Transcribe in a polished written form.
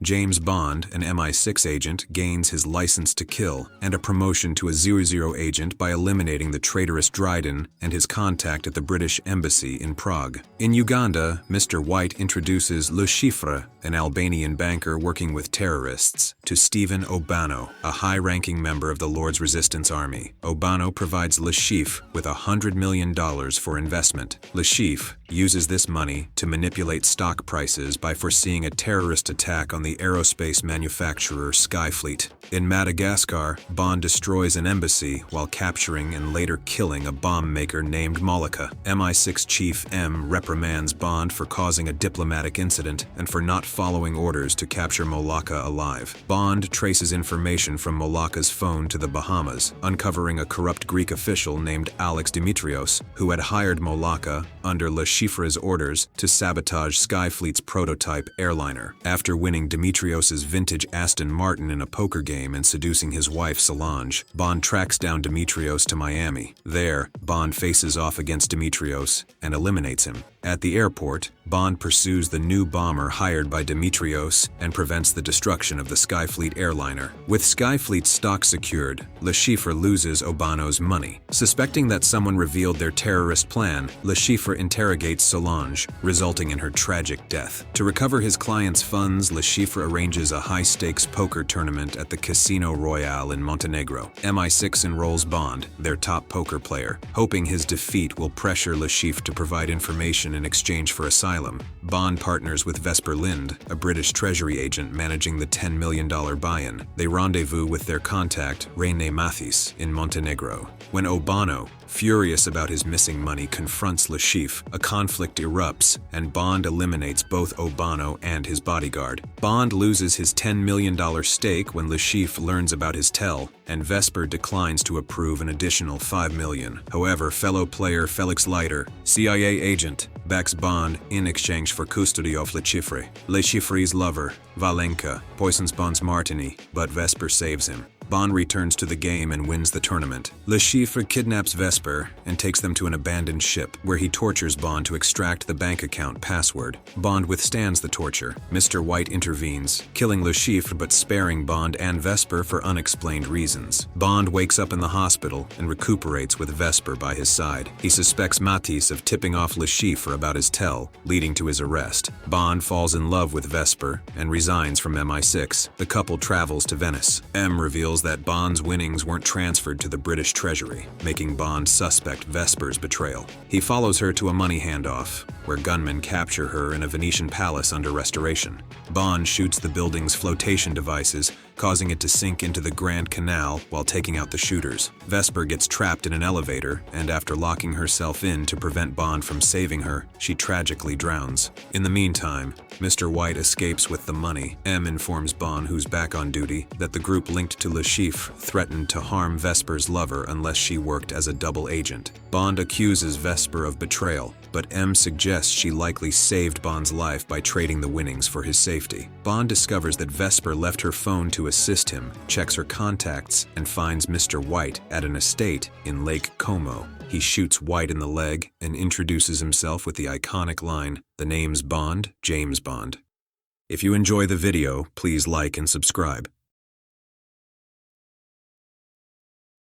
James Bond, an MI6 agent, gains his license to kill and a promotion to a 00 agent by eliminating the traitorous Dryden and his contact at the British Embassy in Prague. In Uganda, Mr. White introduces Le Chiffre, an Albanian banker working with terrorists, to Stephen Obanno, a high-ranking member of the Lord's Resistance Army. Obanno provides Le Chiffre with $100 million for investment. Le Chiffre uses this money to manipulate stock prices by foreseeing a terrorist attack on the aerospace manufacturer Skyfleet. In Madagascar, Bond destroys an embassy while capturing and later killing a bomb maker named Mollaka. MI6 Chief M reprimands Bond for causing a diplomatic incident and for not following orders to capture Mollaka alive. Bond traces information from Mollaka's phone to the Bahamas, uncovering a corrupt Greek official named Dimitrios, who had hired Mollaka, under Le Chiffre's orders, to sabotage Skyfleet's prototype airliner. After winning Dimitrios' vintage Aston Martin in a poker game and seducing his wife Solange, Bond tracks down Dimitrios to Miami. There, Bond faces off against Dimitrios and eliminates him. At the airport, Bond pursues the new bomber hired by Dimitrios and prevents the destruction of the Skyfleet airliner. With Skyfleet's stock secured, Le Chiffre loses Obanno's money. Suspecting that someone revealed their terrorist plan, Le Chiffre interrogates Solange, resulting in her tragic death. To recover his client's funds, Le Chiffre arranges a high-stakes poker tournament at the Casino Royale in Montenegro. MI6 enrolls Bond, their top poker player, hoping his defeat will pressure Le Chiffre to provide information in exchange for asylum. Bond partners with Vesper Lynd, a British Treasury agent managing the $10 million buy-in. They rendezvous with their contact, René Mathis, in Montenegro. When Obanno, furious about his missing money, confronts Le Chiffre, a conflict erupts, and Bond eliminates both Obanno and his bodyguard. Bond loses his $10 million stake when Le Chiffre learns about his tell, and Vesper declines to approve an additional $5 million. However, fellow player Felix Leiter, CIA agent, backs Bond in exchange for custody of Le Chiffre. Le Chiffre's lover, Valenka, poisons Bond's martini, but Vesper saves him. Bond returns to the game and wins the tournament. Le Chiffre kidnaps Vesper and takes them to an abandoned ship, where he tortures Bond to extract the bank account password. Bond withstands the torture. Mr. White intervenes, killing Le Chiffre but sparing Bond and Vesper for unexplained reasons. Bond wakes up in the hospital and recuperates with Vesper by his side. He suspects Mathis of tipping off Le Chiffre about his tell, leading to his arrest. Bond falls in love with Vesper and resigns from MI6. The couple travels to Venice. M reveals that Bond's winnings weren't transferred to the British Treasury, making Bond suspect Vesper's betrayal. He follows her to a money handoff, where gunmen capture her in a Venetian palace under restoration. Bond shoots the building's flotation devices, causing it to sink into the Grand Canal while taking out the shooters. Vesper gets trapped in an elevator, and after locking herself in to prevent Bond from saving her, she tragically drowns. In the meantime, Mr. White escapes with the money. M informs Bond, who's back on duty, that the group linked to Le Chiffre threatened to harm Vesper's lover unless she worked as a double agent. Bond accuses Vesper of betrayal, but M suggests she likely saved Bond's life by trading the winnings for his safety. Bond discovers that Vesper left her phone to assist him, checks her contacts, and finds Mr. White at an estate in Lake Como. He shoots White in the leg and introduces himself with the iconic line, "The name's Bond, James Bond." If you enjoy the video, please like and subscribe.